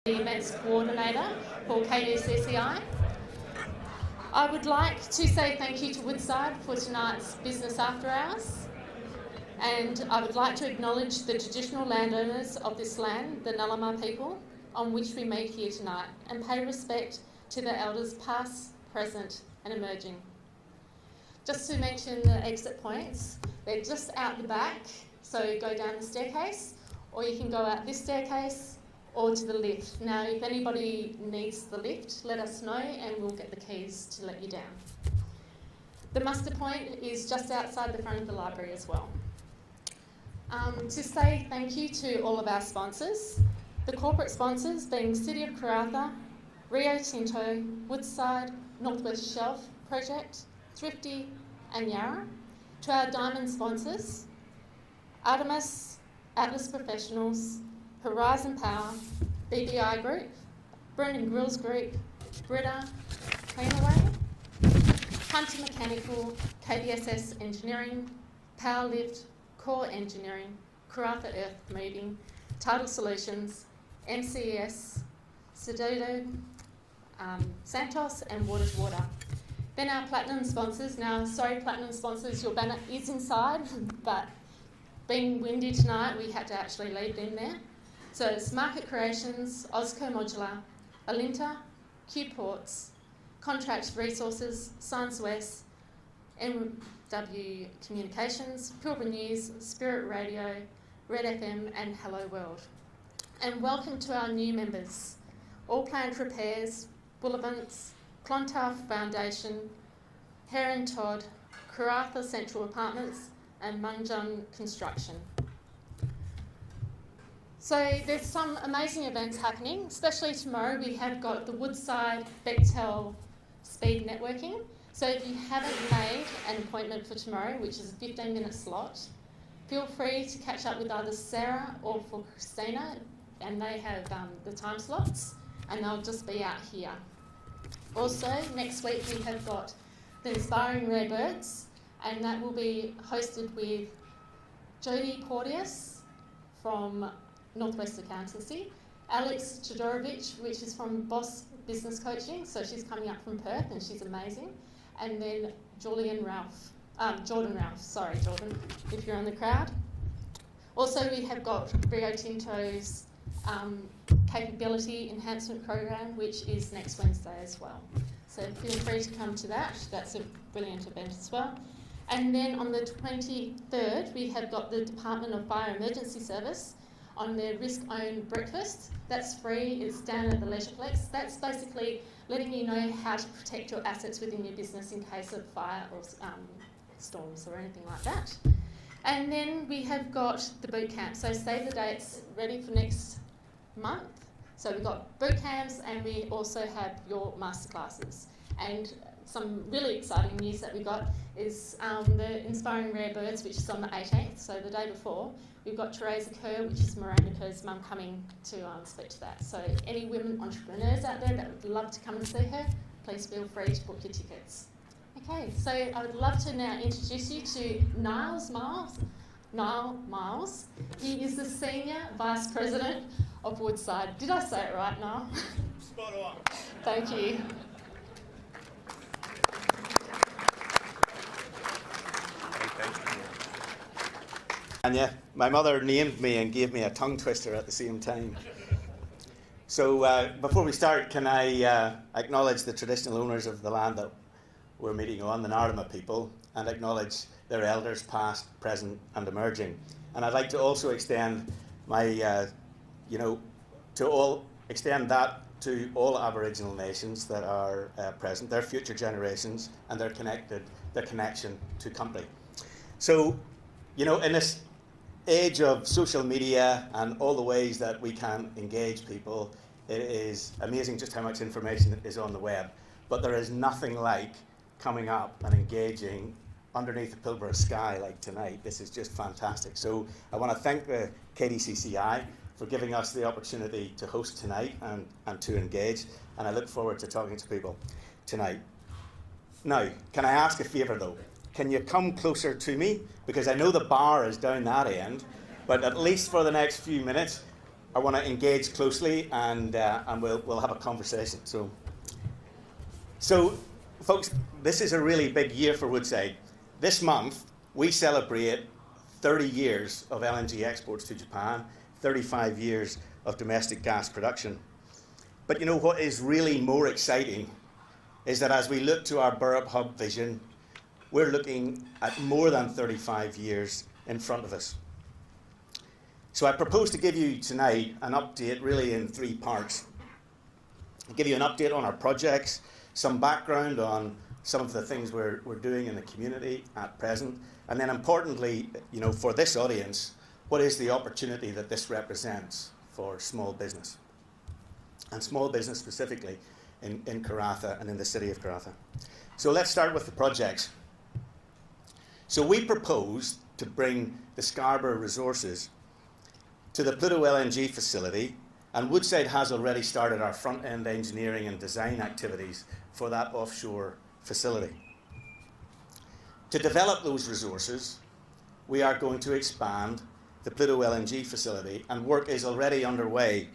the Events Coordinator for KDCCI. I would like to say thank you to Woodside for tonight's Business After Hours, and I would like to acknowledge the traditional landowners of this land, the Nullamah people, on which we meet here tonight, and pay respect to the elders past, present and emerging. Just to mention the exit points, they're just out the back, so go down the staircase, or you can go out this staircase or to the lift. Now, if anybody needs the lift, let us know and we'll get the keys to let you down. The muster point is just outside the front of the library as well. To say thank you to all of our sponsors, the corporate sponsors being City of Karratha, Rio Tinto, Woodside, Northwest Shelf Project, Thrifty and Yarra. To our diamond sponsors, Artemis, Atlas Professionals, Horizon Power, BBI Group, Brendan Grills Group, Britta, Cleanaway, Hunter Mechanical, KDSS Engineering, Powerlift, Core Engineering, Karratha Earth Moving, Tidal Solutions, MCES, Sedodo, Santos and Water's Water. Then our platinum sponsors. Now, sorry platinum sponsors, your banner is inside, but being windy tonight, we had to actually leave them there. So it's Market Creations, Osco Modular, Alinta, Q Ports, Contract Resources, Science West, MW Communications, Pilbara News, Spirit Radio, Red FM and Hello World. And welcome to our new members, All Plant Repairs, Bullivants, Clontarf Foundation, Heron Todd, Karratha Central Apartments and Mungjung Construction. So there's some amazing events happening, especially tomorrow. We have got the Woodside Bechtel Speed Networking. So if you haven't made an appointment for tomorrow, which is a 15-minute slot, feel free to catch up with either Sarah or for Christina, and they have the time slots, and they'll just be out here. Also, next week we have got the Inspiring Rare Birds, and that will be hosted with Jodie Porteous from Northwest Accountancy, Alex Chodorovich, which is from Boss Business Coaching, so she's coming up from Perth and she's amazing, and then Jordan Ralph, sorry Jordan, if you're in the crowd. Also, we have got Rio Tinto's Capability Enhancement Program, which is next Wednesday as well. So feel free to come to that. That's a brilliant event as well. And then on the 23rd, we have got the Department of Fire Emergency Service on their risk-owned breakfast. That's free. It's down at the Leisureplex. That's basically letting you know how to protect your assets within your business in case of fire or storms or anything like that. And then we have got the boot camp. So save the dates ready for next month. So we've got boot camps and we also have your masterclasses. And some really exciting news that we got is the Inspiring Rare Birds, which is on the 18th, so the day before. We've got Teresa Kerr, which is Miranda Kerr's mum, coming to speak to that. So any women entrepreneurs out there that would love to come and see her, please feel free to book your tickets. Okay, so I would love to now introduce you to Niall Miles. He is the Senior Vice President of Woodside. Did I say it right, Niall? Spot on. Thank you. And yeah, my mother named me and gave me a tongue twister at the same time. So before we start, can I acknowledge the traditional owners of the land that we're meeting on, the Nullamah people, and acknowledge their elders past, present and emerging. And I'd like to also extend my, extend that to all Aboriginal nations that are present, their future generations, and their connection to country. So, in this age of social media and all the ways that we can engage people, it is amazing just how much information is on the web. But there is nothing like coming up and engaging underneath the Pilbara sky like tonight. This is just fantastic. So I want to thank the KDCCI for giving us the opportunity to host tonight and to engage. And I look forward to talking to people tonight. Now, can I ask a favour though? Can you come closer to me? Because I know the bar is down that end, but at least for the next few minutes, I want to engage closely, and we'll have a conversation. So, folks, this is a really big year for Woodside. This month, we celebrate 30 years of LNG exports to Japan, 35 years of domestic gas production. But you know what is really more exciting is that as we look to our Burrup Hub vision, we're looking at more than 35 years in front of us. So I propose to give you tonight an update really in 3 parts. I'll give you an update on our projects, some background on some of the things we're doing in the community at present, and then importantly, you know, for this audience, what is the opportunity that this represents for small business, and small business specifically in Karratha and in the city of Karratha. So let's start with the projects. So we propose to bring the Scarborough resources to the Pluto LNG facility, and Woodside has already started our front-end engineering and design activities for that offshore facility. To develop those resources, we are going to expand the Pluto LNG facility, and work is already underway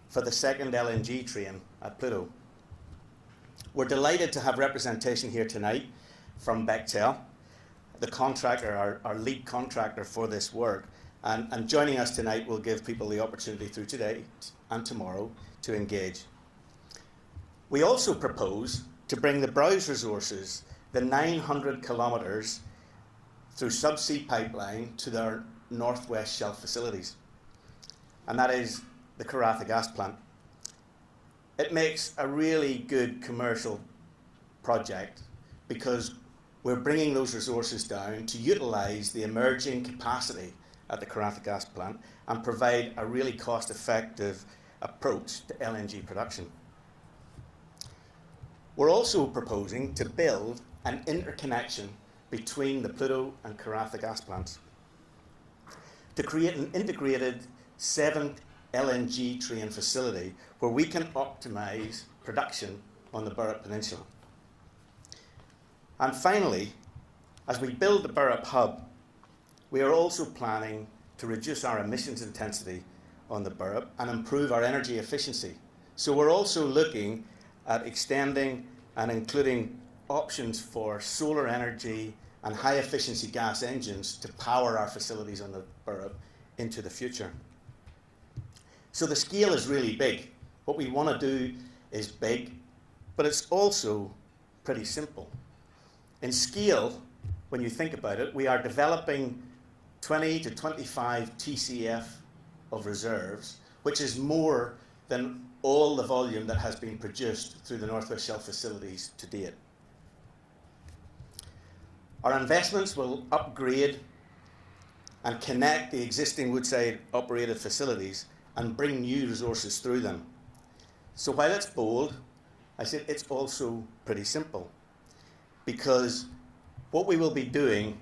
for the second LNG train at Pluto. We're delighted to have representation here tonight from Bechtel, the contractor, our lead contractor for this work. And joining us tonight will give people the opportunity through today and tomorrow to engage. We also propose to bring the Browse resources, the 900 kilometres through subsea pipeline to their northwest shelf facilities. And that is the Karratha gas plant. It makes a really good commercial project because we're bringing those resources down to utilise the emerging capacity at the Karratha gas plant and provide a really cost-effective approach to LNG production. We're also proposing to build an interconnection between the Pluto and Karratha gas plants to create an integrated 7 LNG train facility where we can optimise production on the Burrup Peninsula. And finally, as we build the Burrup Hub, we are also planning to reduce our emissions intensity on the Burrup and improve our energy efficiency. So we're also looking at extending and including options for solar energy and high efficiency gas engines to power our facilities on the Burrup into the future. So the scale is really big. What we want to do is big, but it's also pretty simple. In scale, when you think about it, we are developing 20 to 25 TCF of reserves, which is more than all the volume that has been produced through the Northwest Shelf facilities to date. Our investments will upgrade and connect the existing Woodside operated facilities and bring new resources through them. So while it's bold, I said it's also pretty simple, because what we will be doing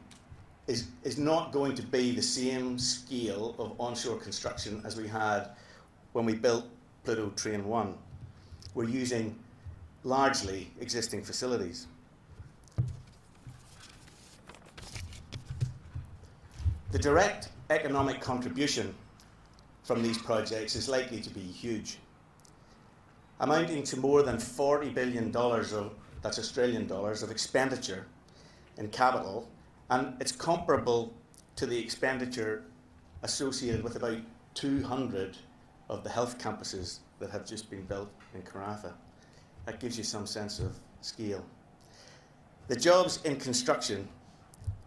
is not going to be the same scale of onshore construction as we had when we built Pluto Train 1. We're using largely existing facilities. The direct economic contribution from these projects is likely to be huge, amounting to more than $40 billion that's Australian dollars, of expenditure in capital, and it's comparable to the expenditure associated with about 200 of the health campuses that have just been built in Karratha. That gives you some sense of scale. The jobs in construction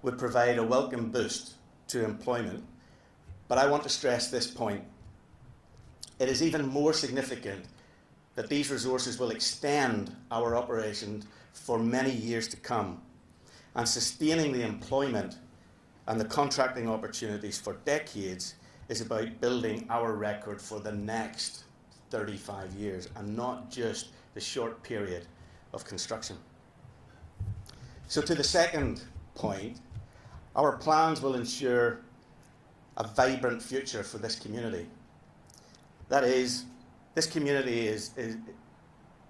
would provide a welcome boost to employment, but I want to stress this point. It is even more significant that these resources will extend our operations for many years to come, and sustaining the employment and the contracting opportunities for decades is about building our record for the next 35 years and not just the short period of construction. So to the second point, our plans will ensure a vibrant future for this community. That is, this community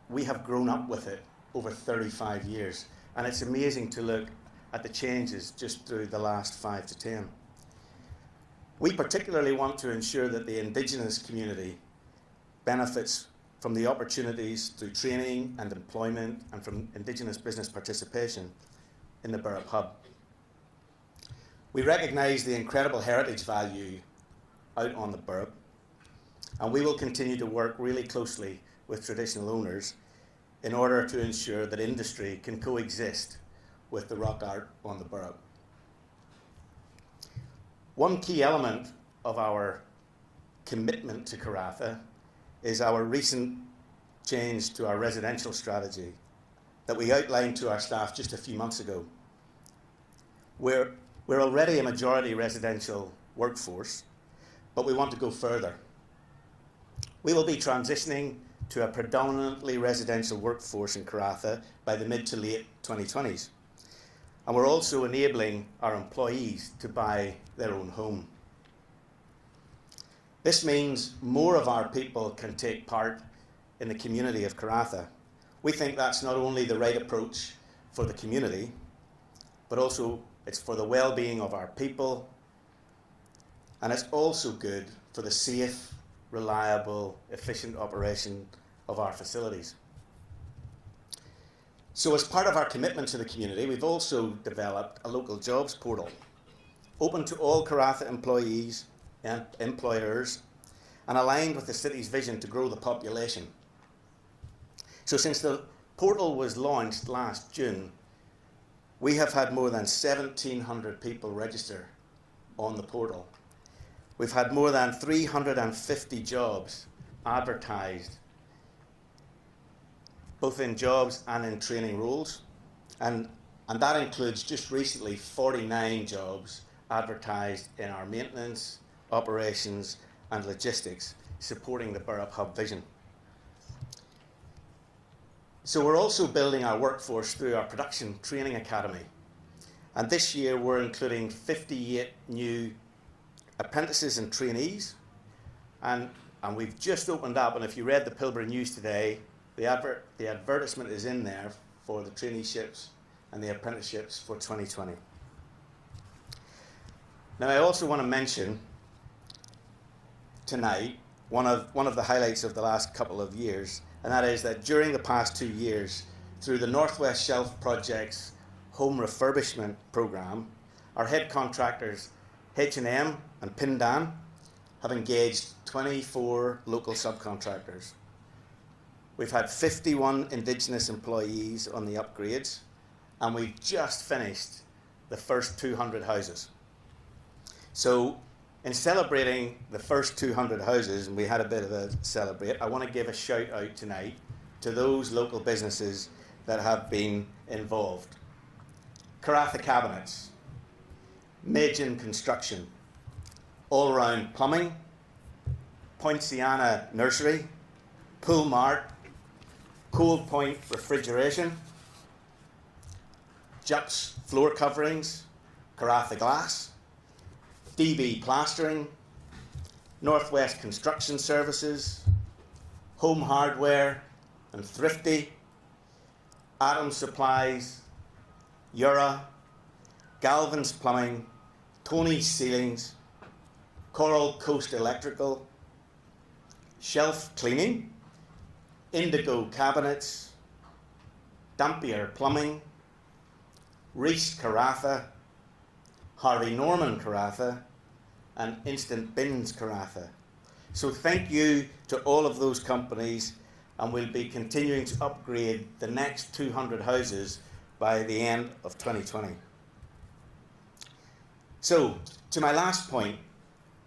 we have grown up with it over 35 years, and it's amazing to look at the changes just through the last 5 to 10. We particularly want to ensure that the Indigenous community benefits from the opportunities through training and employment and from Indigenous business participation in the Burrup Hub. We recognise the incredible heritage value out on the Burrup, and we will continue to work really closely with traditional owners in order to ensure that industry can coexist with the rock art on the Burrup. One key element of our commitment to Karratha is our recent change to our residential strategy that we outlined to our staff just a few months ago. We're already a majority residential workforce, but we want to go further. We will be transitioning to a predominantly residential workforce in Karratha by the mid to late 2020s. And we're also enabling our employees to buy their own home. This means more of our people can take part in the community of Karratha. We think that's not only the right approach for the community, but also it's for the well-being of our people, and it's also good for the safe, reliable, efficient operation of our facilities. So as part of our commitment to the community, we've also developed a local jobs portal, open to all Karratha employees and employers, and aligned with the city's vision to grow the population. So since the portal was launched last June, we have had more than 1,700 people register on the portal. We've had more than 350 jobs advertised, both in jobs and in training roles. And that includes just recently 49 jobs advertised in our maintenance, operations and logistics, supporting the Burrup Hub vision. So we're also building our workforce through our production training academy. And this year we're including 58 new apprentices and trainees. And we've just opened up, and if you read the Pilbara News today, the advertisement is in there for the traineeships and the apprenticeships for 2020. Now I also want to mention tonight one of the highlights of the last couple of years, and that is that during the past 2 years, through the Northwest Shelf Project's home refurbishment programme, our head contractors H&M and Pindan have engaged 24 local subcontractors. We've had 51 Indigenous employees on the upgrades, and we've just finished the first 200 houses. So in celebrating the first 200 houses, and we had a bit of a celebrate, I want to give a shout out tonight to those local businesses that have been involved. Karratha Cabinets, Majin Construction, All Round Plumbing, Poinciana Nursery, Pool Mart, Cold Point Refrigeration, Jups Floor Coverings, Karratha Glass, DB Plastering, Northwest Construction Services, Home Hardware and Thrifty, Adams Supplies, Yura, Galvin's Plumbing, Tony's Ceilings, Coral Coast Electrical, Shelf Cleaning, Indigo Cabinets, Dampier Plumbing, Reese Karratha, Harvey Norman Karratha, and Instant Bins Karratha. So thank you to all of those companies, and we'll be continuing to upgrade the next 200 houses by the end of 2020. So, to my last point,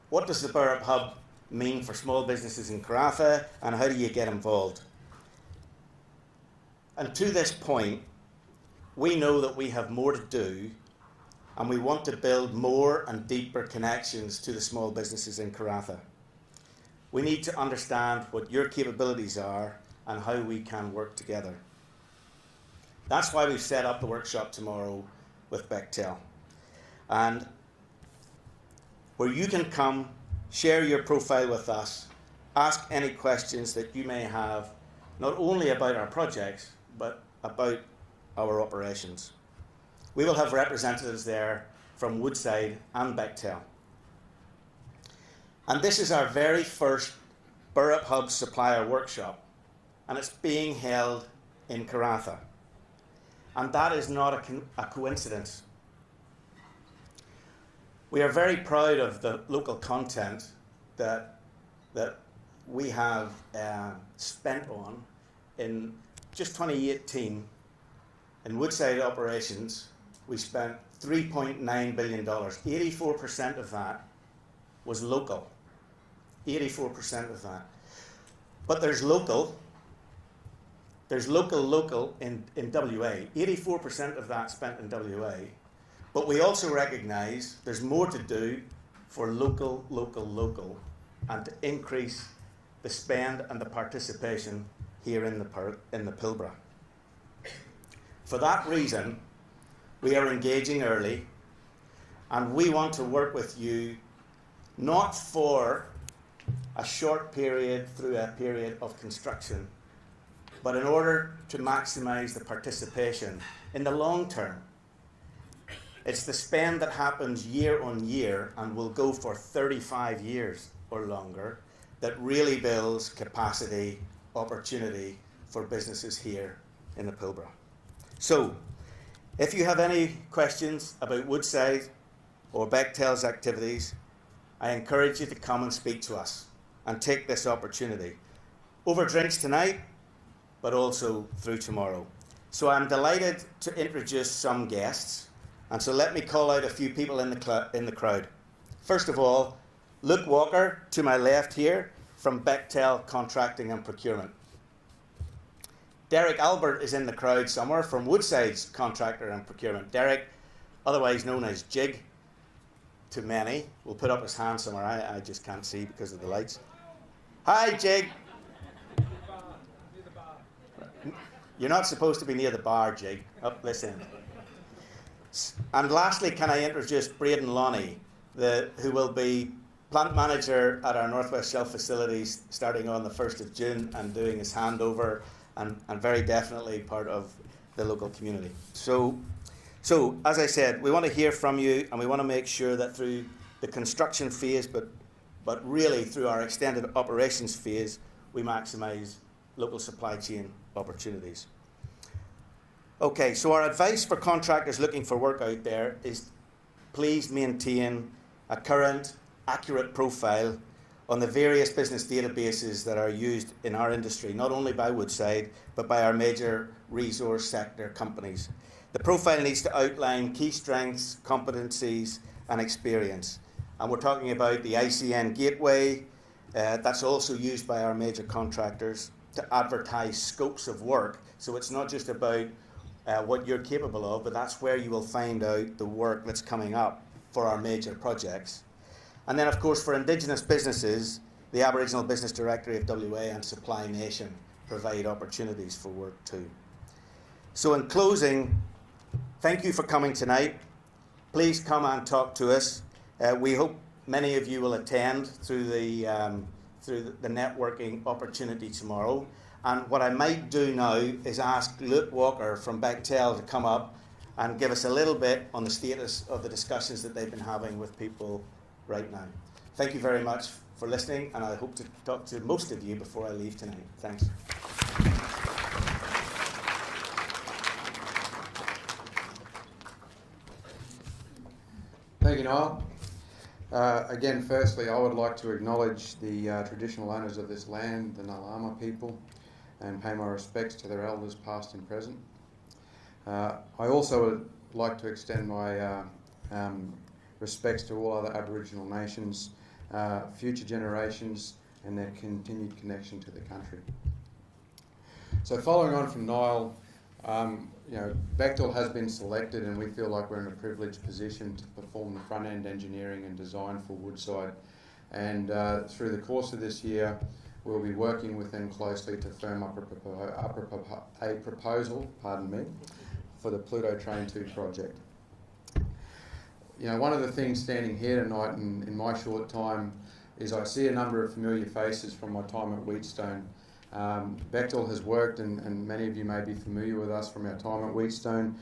what does the Burrup Hub mean for small businesses in Karratha, and how do you get involved? And to this point, we know that we have more to do, and we want to build more and deeper connections to the small businesses in Karratha. We need to understand what your capabilities are and how we can work together. That's why we've set up the workshop tomorrow with Bechtel, and where you can come, share your profile with us, ask any questions that you may have, not only about our projects, but about our operations. We will have representatives there from Woodside and Bechtel. And this is our very first Burrup Hub Supplier Workshop, and it's being held in Karratha. And that is not a coincidence. We are very proud of the local content that we have spent on. In just 2018, in Woodside operations, we spent $3.9 billion. 84% of that was local. 84% of that. But there's local in WA. 84% of that spent in WA. But we also recognise there's more to do for local, and to increase the spend and the participation here in the Pilbara. For that reason, we are engaging early, and we want to work with you not for a short period through a period of construction, but in order to maximise the participation in the long term. It's the spend that happens year on year and will go for 35 years or longer that really builds capacity, opportunity for businesses here in the Pilbara. So, if you have any questions about Woodside or Bechtel's activities, I encourage you to come and speak to us and take this opportunity. Over drinks tonight, but also through tomorrow. So I'm delighted to introduce some guests, and so let me call out a few people in the crowd. First of all, Luke Walker, to my left here, from Bechtel Contracting and Procurement. Derek Albert is in the crowd somewhere from Woodside's Contractor and Procurement. Derek, otherwise known as Jig to many, will put up his hand somewhere. I just can't see because of the lights. Hi, Jig. You're not supposed to be near the bar, Jig. Up this end. And lastly, can I introduce Braden Lonnie, who will be plant manager at our Northwest Shelf facilities starting on the 1st of June and doing his handover and very definitely part of the local community. So as I said, we want to hear from you, and we want to make sure that through the construction phase, but really through our extended operations phase, we maximise local supply chain opportunities. Okay, so our advice for contractors looking for work out there is please maintain a current, accurate profile on the various business databases that are used in our industry, not only by Woodside, but by our major resource sector companies. The profile needs to outline key strengths, competencies, and experience. And we're talking about the ICN Gateway, that's also used by our major contractors to advertise scopes of work. So it's not just about what you're capable of, but that's where you will find out the work that's coming up for our major projects. And then, of course, for Indigenous businesses, the Aboriginal Business Directory of WA and Supply Nation provide opportunities for work too. So in closing, thank you for coming tonight. Please come and talk to us. We hope many of you will attend through the networking opportunity tomorrow. And what I might do now is ask Luke Walker from Bechtel to come up and give us a little bit on the status of the discussions that they've been having with people right now. Thank you very much for listening, and I hope to talk to most of you before I leave tonight. Thanks. Thank you, Niall. Again, firstly, I would like to acknowledge the traditional owners of this land, the Nalama people, and pay my respects to their elders past and present. I also would like to extend my respects to all other Aboriginal nations, future generations, and their continued connection to the country. So following on from Niall, Bechtel has been selected, and we feel like we're in a privileged position to perform the front-end engineering and design for Woodside. And through the course of this year, we'll be working with them closely to firm up a proposal, for the Pluto Train 2 project. One of the things standing here tonight in my short time is I see a number of familiar faces from my time at Wheatstone. Bechtel has worked, and many of you may be familiar with us from our time at Wheatstone.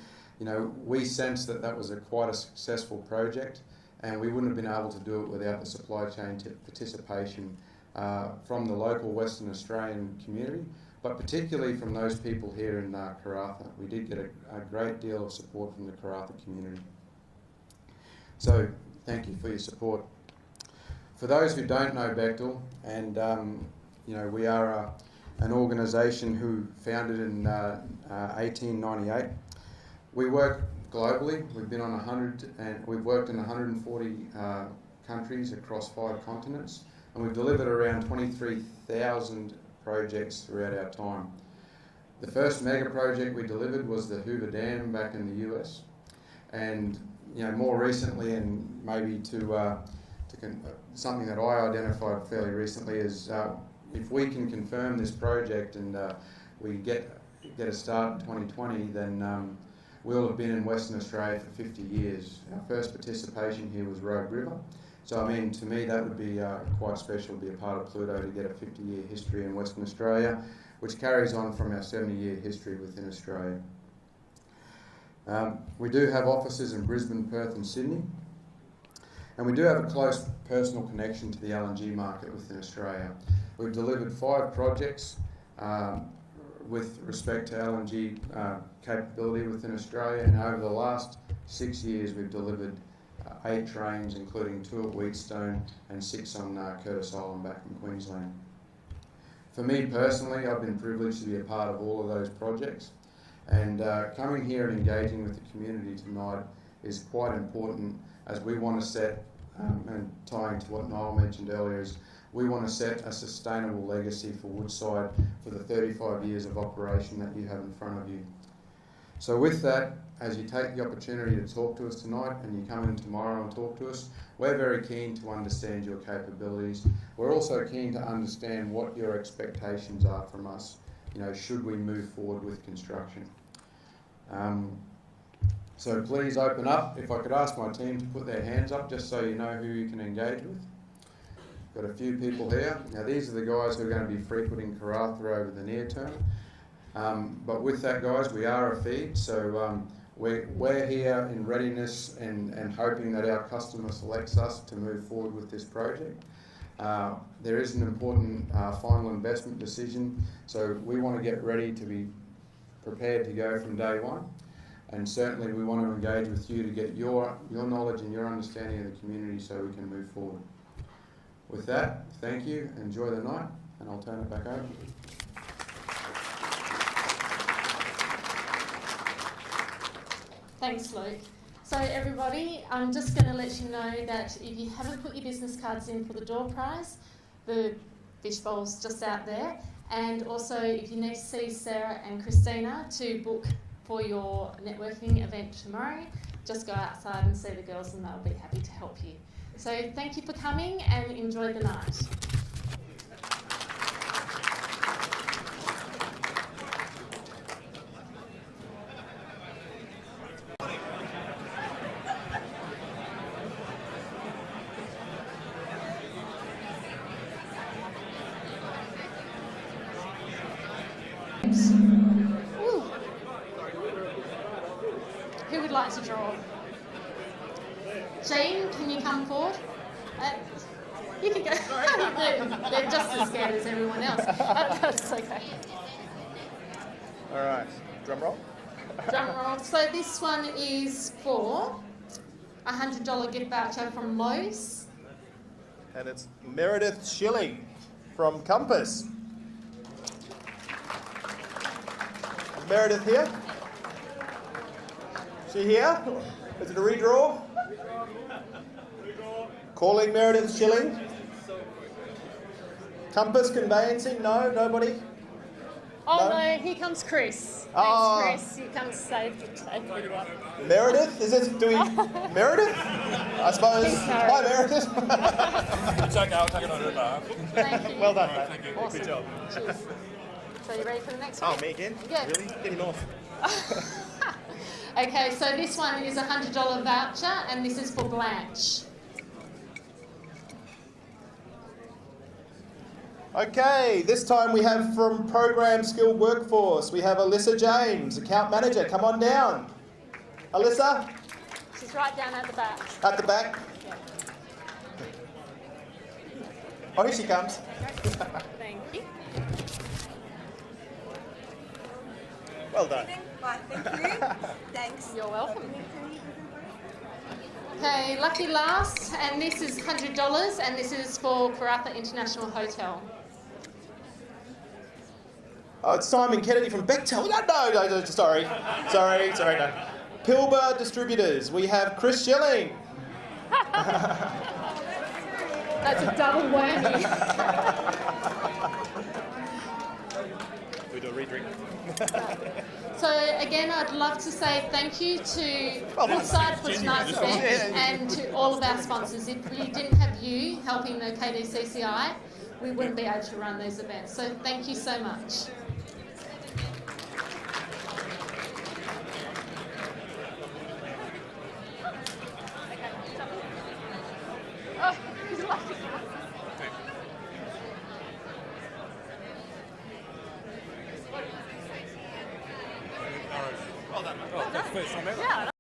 We sensed that was quite a successful project, and we wouldn't have been able to do it without the supply chain participation from the local Western Australian community, but particularly from those people here in Karratha. We did get a great deal of support from the Karratha community. So thank you for your support. For those who don't know Bechtel, and you know, we are an organisation who founded in 1898. We work globally. We've been on 100, and we've worked in 140 countries across 5 continents, and we've delivered around 23,000 projects throughout our time. The first mega project we delivered was the Hoover Dam back in the US, and you know, more recently, and maybe something that I identified fairly recently is if we can confirm this project and we get a start in 2020, then we'll have been in Western Australia for 50 years. Our first participation here was Rogue River. So I mean, to me that would be quite special to be a part of Pluto, to get a 50-year history in Western Australia, which carries on from our 70-year history within Australia. We do have offices in Brisbane, Perth and Sydney, and we do have a close personal connection to the LNG market within Australia. We've delivered 5 projects with respect to LNG capability within Australia, and over the last 6 years we've delivered 8 trains, including 2 at Wheatstone and 6 on Curtis Island back in Queensland. For me personally, I've been privileged to be a part of all of those projects, and coming here and engaging with the community tonight is quite important, as we want to set, and tying to what Niall mentioned earlier, is we want to set a sustainable legacy for Woodside for the 35 years of operation that you have in front of you. So with that, as you take the opportunity to talk to us tonight and you come in tomorrow and talk to us, we're very keen to understand your capabilities. We're also keen to understand what your expectations are from us, you know, should we move forward with construction. So please open up. If I could ask my team to put their hands up just so you know who you can engage with. Got a few people here. Now these are the guys who are going to be frequenting Karratha over the near term. But with that, guys, we are a feed, so we're here in readiness and hoping that our customer selects us to move forward with this project. There is an important final investment decision, so we want to get ready to be prepared to go from day one. And certainly we want to engage with you to get your knowledge and your understanding of the community so we can move forward. With that, thank you, enjoy the night, and I'll turn it back over. Thanks, Luke. So everybody, I'm just going to let you know that if you haven't put your business cards in for the door prize, the fishbowl's just out there. And also, if you need to see Sarah and Christina to book for your networking event tomorrow, just go outside and see the girls and they'll be happy to help you. So thank you for coming and enjoy the night. Ooh. Who would like to draw? Jean, can you come forward? You can go. They're just as scared as everyone else. That's okay. All right, drum roll. Drum roll. So this one is for a $100 gift voucher from Lowe's. And it's Meredith Schilling from Compass. Is Meredith here? She here? Is it a redraw? Calling Meredith Schilling. Compass Conveyancing? No, nobody? Oh No? no, here comes Chris. Oh. Thanks, Chris. You come save you up. Meredith? Is this doing Meredith? I suppose. Thanks, Hi, Meredith. It's okay, I'll take it on her behalf. Thank you. Well done, mate. Thank you. Awesome. Good job. Cheers. So you ready for the next one? Oh, me again? Yeah. Really? Get him off. Okay, so this one is a $100 voucher and this is for Blanche. Okay, this time we have from Program Skilled Workforce, we have Alyssa James, Account Manager. Come on down. Alyssa, She's right down at the back. at the back. Yeah. Oh, here she comes. Thank you. Well done. Right, thank you. Thanks. You're welcome. Okay, lucky last, and this is $100, and this is for Karratha International Hotel. Oh, it's Simon Kennedy from Bechtel. No, sorry, no. Pilbara Distributors. We have Chris Schilling. That's a double whammy. We do a re-drink. So again, I'd love to say thank you to Woodside for tonight's event and to all of our sponsors. If we didn't have you helping the KDCCI, we wouldn't be able to run these events. So thank you so much. Oh, he's laughing. Well done, mate. Oh, that's the first time ever. Yeah.